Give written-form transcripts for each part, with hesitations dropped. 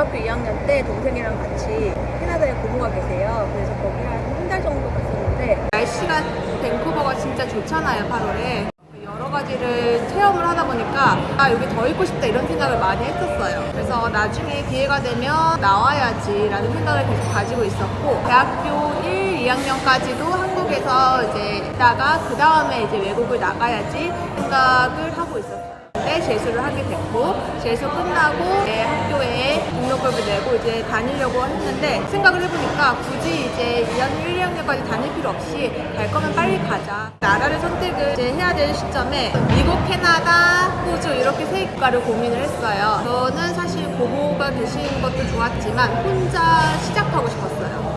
중학교 2학년 때 동생이랑 같이 캐나다에 고모가 계세요. 그래서 거기 한 달 정도 갔었는데 날씨가 밴쿠버가 진짜 좋잖아요, 8월에. 여러 가지를 체험을 하다 보니까 여기 더 있고 싶다 이런 생각을 많이 했었어요. 그래서 나중에 기회가 되면 나와야지 라는 생각을 계속 가지고 있었고, 대학교 1, 2학년까지도 한국에서 이제 있다가 그 다음에 이제 외국을 나가야지 생각을 하고 있었어요. 근데 재수를 하게 됐고, 재수 끝나고 이제 학교에 등록금을 내고 이제 다니려고 했는데, 생각을 해보니까 굳이 이제 2학년, 1, 2학년까지 다닐 필요 없이 갈 거면 빨리 가자. 나라를 선택을 이제 해야 될 시점에 미국, 캐나다, 호주 이렇게 세 국가를 고민을 했어요. 저는 사실 고모가 계신 것도 좋았지만 혼자 시작하고 싶었어요.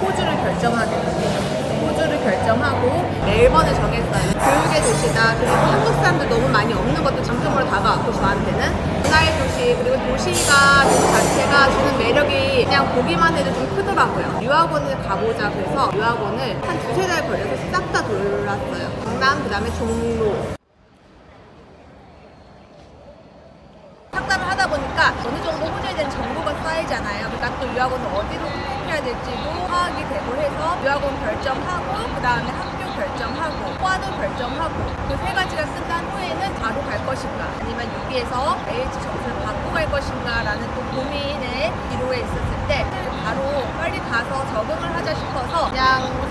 호주를 결정하게 됐어요. 호주를 결정하고 멜번을 정했어요. 교육의 도시다. 그리고 한국 사람들 너무 많이 없는 것도 장점으로 다가왔고, 저한테는 문화의 도시, 그리고 도시가 그 자체가 주는 매력이 그냥 보기만 해도 좀 크더라고요. 유학원을 가보자 그래서 유학원을 한 두세 달 걸려서 싹 다 돌았어요. 강남, 그 다음에 종로. 상담을 하다 보니까 어느 정도 호주에 대한 정보가 쌓이잖아요. 그러니까 또 유학원을 어디로 해야 될지도 파악이 되고 해서 유학원 결정하고, 그 다음에 학교 결정하고, 과도 결정하고, 그 세 가지가 끝난 후에는 바로 갈 것인가, 아니면 여기에서 IH 점수를 받고 갈 것인가 라는 또 고민의 기로에 있었을 때 바로 빨리 가서 적응을 하자 싶어서 그냥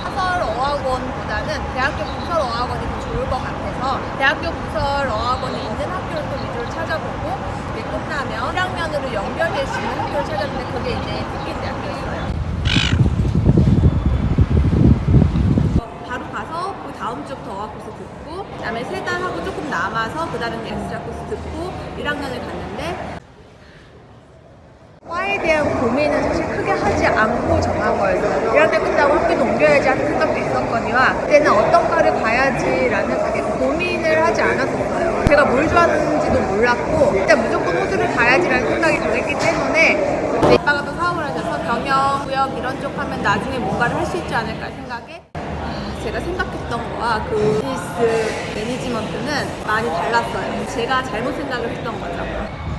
사설 어학원보다는 대학교 부설 어학원이 더 좋을 것 같아서 대학교 부설 어학원이 있는 학교를 또 위주로 찾아보고, 이게 끝나면 1학년으로 연결될 수 있는 학교를 찾았는데 그게 이제 국빈 대학교였어요. 바로 가서 그 다음 주부터 어학 코스 듣고, 그 다음에 3달 하고 조금 남아서 그 다른 엑스트라 코스 듣고 1학년을 갔는데, 과에 대한 고민은 사실 크게 하지 않고 정한 거였어요. 1학년 끝나고 학교도 옮겨야지 하는 생각도 있었거니와 그때는 어떤 과를 가야지라는 크게 고민을 하지 않았었어요. 제가 뭘 좋아하는지도 몰랐고 일단 무조건 호주를 가야지라는 생각이 강했기 때문에, 아빠가 또 사업을 하셔서 경영, 구역 이런 쪽 하면 나중에 뭔가를 할 수 있지 않을까 생각에, 제가 생각했던 거와 그 비즈니스 매니지먼트는 많이 달랐어요. 제가 잘못 생각을 했던 거죠.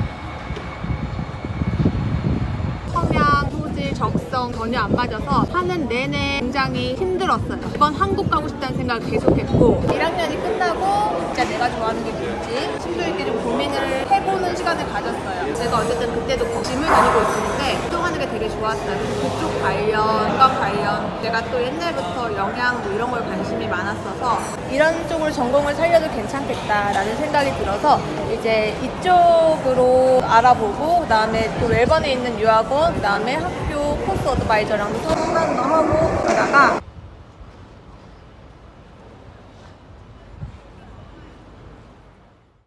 성향, 소질, 적성 전혀 안 맞아서 하는 내내 굉장히 힘들었어요. 이번 한국 가고 싶다는 생각을 계속했고, 1학년이 끝나고 진짜 내가 좋아하는 게 뭔지 심도 있게 좀 고민을 해보는 시간을 가졌어요. 제가 어쨌든 그때도 짐을 다니고 있었는데 운동하는 게 되게 좋았어요. 그쪽 관련, 건강 관련, 내가 또 옛날부터 영양 뭐 이런 걸 관심이 많았어서 이런 쪽으로 전공을 살려도 괜찮겠다라는 생각이 들어서 이제 이쪽으로 알아보고, 그 다음에 또 멜번에 있는 유학원, 그 다음에 학교 코스 어드바이저랑 상담도 하고 그러다가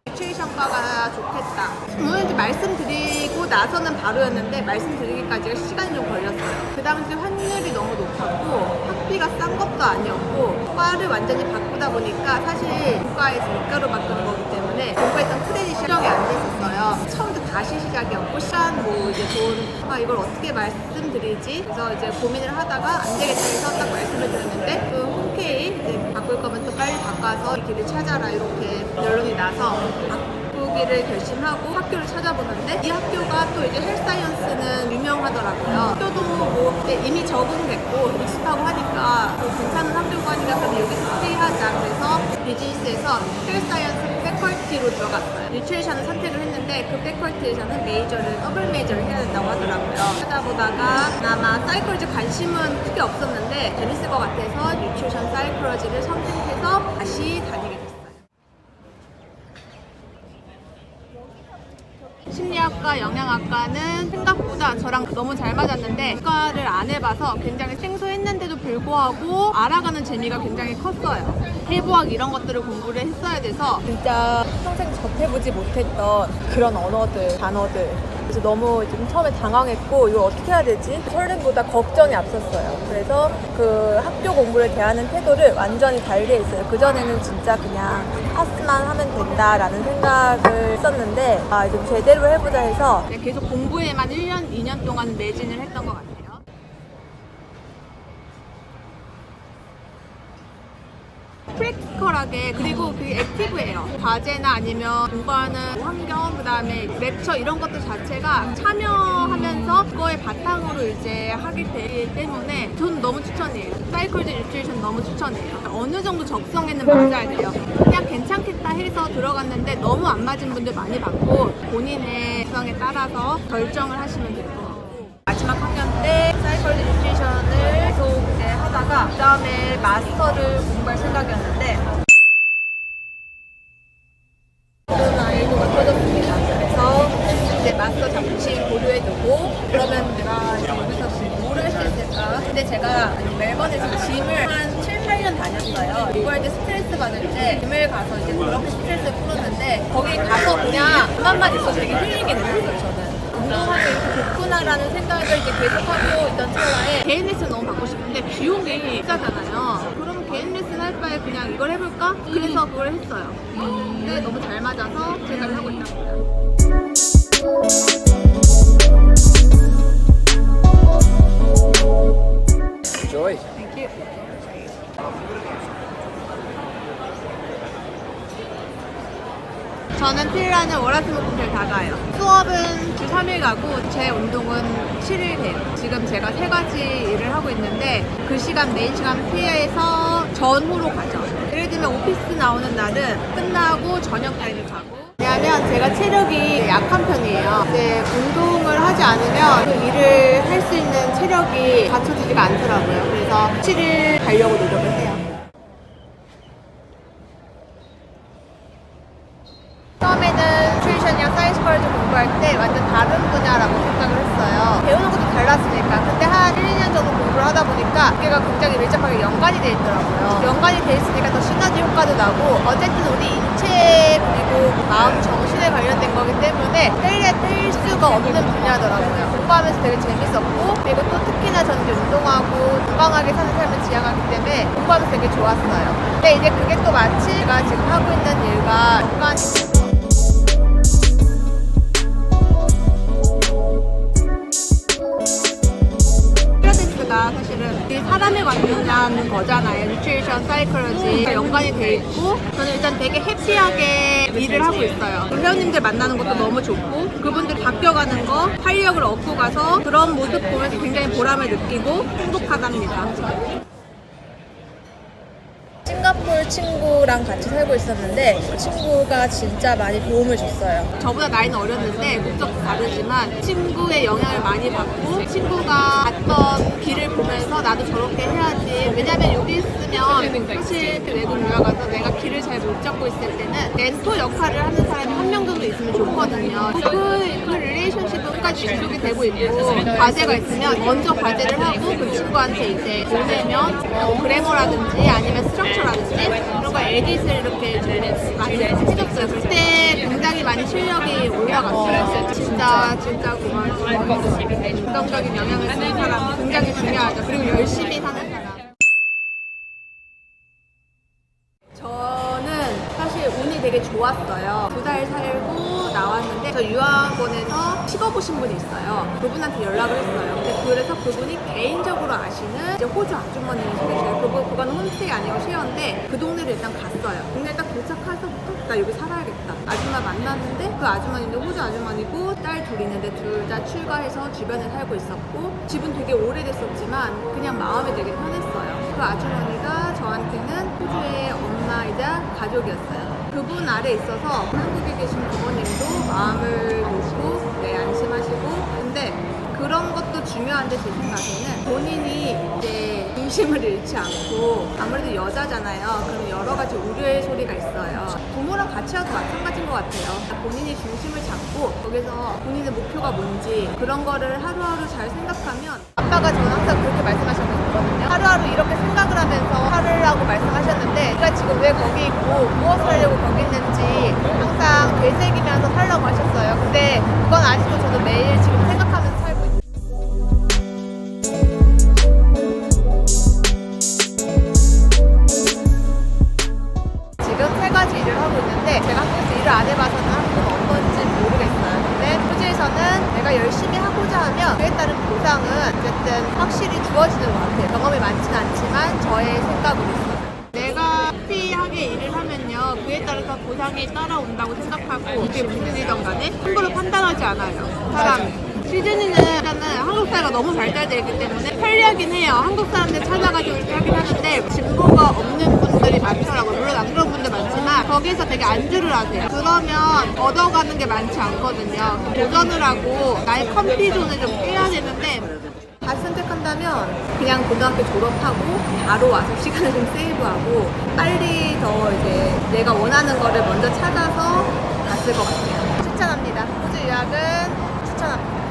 유치원과가 좋겠다. 오늘 이제 말씀드리고 나서는 바로였는데 말씀드리기까지가 시간이 좀 걸렸어요. 그 당시 환율이 너무 높았고 학비가 싼 것도 아니었고, 과를 완전히 바꾸다 보니까 사실 문과에서 이과로 바꾸는 거기 때문에 공부했던 크레딧이 수정이 안 됐었어요. 처음부터 다시 시작이었고, 시간 뭐 이제 돈, 이걸 어떻게 말씀드리지? 그래서 이제 고민을 하다가 안 되겠다 해서 딱 말씀을 드렸는데, 그 흔쾌히 이제 바꿀 거면 또 빨리 바꿔서 이 길을 찾아라 이렇게 결론이 나서 바꾸기를 결심하고 학교를 찾아보는데, 이 학교가 또 이제 헬스사이언스는 유명하더라고요. 학교도 뭐 이미 적응됐고 익숙하고 하니까 괜찮은 학교가 아니라 그럼 여기서 스테이하자. 그래서 비즈니스에서 헬스사이언스 패컬티로 들어갔어요. 뉴트리션을 선택을 했는데 그 패컬티에서는 메이저를 더블 메이저를 해야 된다고 하더라고요. 찾아보다가 아마 사이콜로지 관심은 크게 없었는데 재밌을 것 같아서 뉴트리션 사이콜로지를 선택해서 다시 다니게 됐어요. 심리학과, 영양학과는 생각보다 저랑 너무 잘 맞았는데 과를 안 해봐서 굉장히 생소했는데도 불구하고 알아가는 재미가 굉장히 컸어요. 해부학 이런 것들을 공부를 했어야 돼서 진짜 평생 접해보지 못했던 그런 언어들, 단어들, 그래서 너무 좀 처음에 당황했고 이걸 어떻게 해야 되지? 설렘보다 걱정이 앞섰어요. 그래서 그 학교 공부를 대하는 태도를 완전히 달리했어요. 그전에는 진짜 그냥 파스만 하면 된다라는 생각을 했었는데 좀 제대로 해보자 해서 계속 공부에만 1년, 2년 동안 매진을 했던 것 같아요. 프랙티스 피지컬하게, 그리고 그게 액티브해요. 과제나 아니면 공부하는 환경, 그 다음에 렉처 이런 것들 자체가 참여하면서 그거에 바탕으로 이제 하게 되기 때문에 저는 너무 추천해요. 사이클즈 뉴트리션 너무 추천해요. 어느 정도 적성에는 맞아야 돼요. 그냥 괜찮겠다 해서 들어갔는데 너무 안 맞은 분들 많이 봤고, 본인의 적성에 따라서 결정을 하시면 될 것 같고, 마지막 학년 때 사이클즈 뉴트리션을 계속 이제 하다가 그 다음에 마스터를 공부할 생각이었는데 코로나19가 터졌습니다. 그래서 이제 마스터 잠시 보류해두고, 그러면 내가 이제 여기서 뭘 할 수 있을까? 근데 제가 멜번에서 짐을 한 7, 8년 다녔어요. 공부할 때 스트레스 받을 때 짐을 가서 이제 그렇게 스트레스를 풀었는데, 거기 가서 그냥 그만만 있어도 되게 힐링이 됐어요. 저는 운동하면 이렇게 좋구나라는 생각을 이제 계속하고 있던 찰나에 개인 레슨 너무 받고 싶은데 비용이 비싸잖아요. 그럼 개인 레슨 할 바에 그냥 이걸 해볼까? 그래서 그걸 했어요. 근데 너무 잘 맞아서 제가 하고 있답니다. Enjoy. Thank you. 저는 필라는 월화수목금토일 다 가요. 수업은 주 3일 가고 제 운동은 7일 돼요. 지금 제가 3가지 일을 하고 있는데 그 시간 메인 시간 피해서 전후로 가죠. 예를 들면 오피스 나오는 날은 끝나고 저녁 타임을 가고, 왜냐하면 제가 체력이 약한 편이에요. 이제 운동을 하지 않으면 그 일을 할 수 있는 체력이 갖춰지지가 않더라고요. 그래서 7일 가려고 노력을 해요. 처음에는 튜이션이랑 사이언스컬즈 공부할 때 완전 다른 분야라고 생각을 했어요. 배우는 것도 달랐으니까. 근데 한 1, 2년 정도 공부를 하다 보니까 그게가 굉장히 밀접하게 연관이 돼 있더라고요. 연관이 돼 있으니까 더 시너지 효과도 나고, 어쨌든 우리 인체 그리고 마음, 정신에 관련된 거기 때문에 뗄 수가 없는 분야더라고요. 공부하면서 되게 재밌었고, 그리고 또 특히나 저는 이제 운동하고 건강하게 사는 삶을 지향하기 때문에 공부하면서 되게 좋았어요. 근데 이제 그게 또 마치 제가 지금 하고 있는 일과 연관이 사실은 이 사람에 관련한 거잖아요. 뉴트리션, 사이클러지 연관이 돼 있고, 저는 일단 되게 해피하게 일을 하고 있어요. 회원님들 만나는 것도 너무 좋고, 그분들 바뀌어가는 거, 활력을 얻고 가서 그런 모습 보면서 굉장히 보람을 느끼고 행복하답니다. 싱가포르 친구랑 같이 살고 있었는데 그 친구가 진짜 많이 도움을 줬어요. 저보다 나이는 어렸는데 국적도 다르지만 친구의 영향을 많이 받고, 친구가 갔던 길을 보면서 나도 저렇게 해야지. 왜냐면 여기 있으면 사실 외국 유학 가서 내가 길을 잘 못 잡고 있을 때는 멘토 역할을 하는 사람이 한 명 정도 있으면 좋거든요. 그 릴레이션십은 끝까지 지속이 되고 있고, 과제가 있으면 먼저 과제를 하고 그 친구한테 이제 보내면 그래머라든지 아니면 스트럭처라든지 이런 거 에딧을 이렇게 좀 많이 해줬어요. 그때 굉장히 많이 실력이 올라갔어요. 진짜 고마워요. 긍정적인 영향을 쓰는 사람 굉장히 중요하죠. 그리고 열심히 사는 사람. 저는 사실 운이 되게 좋았어요. 2달 살고 나왔는데 저 유학원에서 찍어보신 분이 있어요. 그분한테 연락을 했어요. 근데 그래서 그분이 개인적으로 아시는 이제 호주 아주머니를 소개해줘요. 그거는 홈스테이 아니고 쉐어인데 그 동네를 일단 갔어요. 동네 딱 도착해서부터 나 여기 살아야겠다. 아줌마 만났는데 그 아주머니도 호주 아주머니고 딸 둘이 있는데 둘 다 출가해서 주변에 살고 있었고, 집은 되게 오래됐었지만 그냥 마음이 되게 편했어요. 그 아주머니가 저한테는 호주의 엄마이자 가족이었어요. 그분 아래 있어서 한국에 계신 부모님도 마음을 놓고 안심하시고, 근데 그런 것도 중요한데 제 생각에는 본인이 이제 중심을 잃지 않고, 아무래도 여자잖아요. 그럼 여러 가지 우려의 소리가 있어요. 부모랑 같이 하도 마찬가지인 것 같아요. 본인이 중심을 잡고 거기서 본인의 목표가 뭔지 그런 거를 하루하루 잘 생각하면, 아빠가 저는 항상 그렇게 말씀하셨거든요. 하루하루 이렇게 생각을 하면서 살으라고 말씀하셨는데, 제가 지금 왜 거기 있고 무엇을 하려고 거기 있는지 항상 되새기면서 살라고 하셨어요. 근데 그건 아직도 저도 매일 지금 생각하면서 살고 있어요. 지금 3가지 일을 하고 있는데, 제가 한국에서 일을 안 해봐서는 한국은 어떤지 모르겠어요. 근데 호주에서는 내가 열심히 하고자 하면 그에 따른 보상은 어쨌든 확실히 주어지는 것 같아요. 경험이 많지는 않지만 저의 생각으로서 내가 해피하게 어떻게 일을 하면요 그에 따라서 보상이 따라온다고 생각하고 이게 무슨 일이든 간에 함부로 판단하지 않아요 사람이. 시드니는 일단은 한국 사회가 너무 발달되어 있기 때문에 편리하긴 해요. 한국 사람들 찾아가지고 이렇게 하긴 하는데 진보가 없는 분들이 많더라고요. 물론 안 그런 분들 많지만 거기에서 되게 안주를 하세요. 그러면 얻어가는 게 많지 않거든요. 도전을 하고 나의 컴피존을 좀 깨야 되는데 다시 선택한다면 그냥 고등학교 졸업하고 바로 와서 시간을 좀 세이브하고 빨리 더 이제 내가 원하는 거를 먼저 찾아서 갔을 것 같아요. 추천합니다. 호주 유학은 추천합니다.